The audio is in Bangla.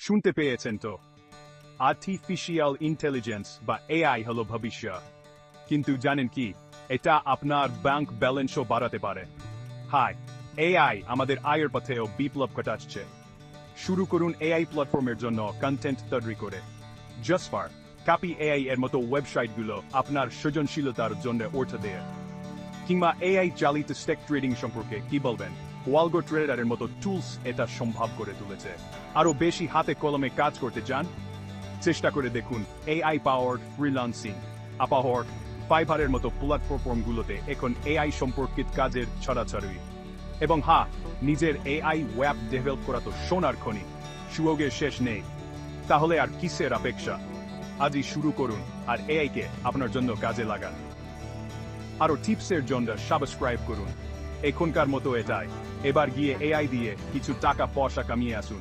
শুনতে পেয়েছেন তো, আর্টিফিশিয়াল ইন্টেলিজেন্স বা এআই হলো ভবিষ্যৎ। কিন্তু জানেন কি, এটা আপনার ব্যাংক ব্যালেন্সও বাড়াতে পারে। হাই, এআই আমাদের আয়ের পথেও বিপ্লব ঘটাচ্ছে। শুরু করুন এআই প্ল্যাটফর্মের জন্য কন্টেন্ট তৈরি করে। জাসপার, কাপি এআই এর মতো ওয়েবসাইটগুলো আপনার সৃজনশীলতার জন্য অর্থ দেয়। কিংবা এআই চালিত স্টক ট্রেডিং সম্পর্কে কি বলবেন? ওয়ালগো ট্রেডারের মতো টুলস এটা সম্ভব করে তুলেছে। আরো বেশি হাতে কলমে কাজ করতে চান? চেষ্টা করে দেখুন এআই পাওয়ার্ড ফ্রিল্যান্সিং। আপাহর, ফাইবারের মতো প্ল্যাটফর্মগুলোতে এখন এআই সম্পর্কিত কাজের ছড়াছড়ি। এবং হ্যাঁ, নিজের এআই ওয়েব ডেভেলপ করা তো সোনার খনি, সুযোগের শেষ নেই। তাহলে আর কিসের অপেক্ষা? আজই শুরু করুন আর এআইকে আপনার জন্য কাজে লাগান। আরো টিপসের জন্য সাবস্ক্রাইব করুন। এখনকার মতো এটাই, এবার গিয়ে এআই দিয়ে কিছু টাকা পয়সা কামিয়ে আসুন।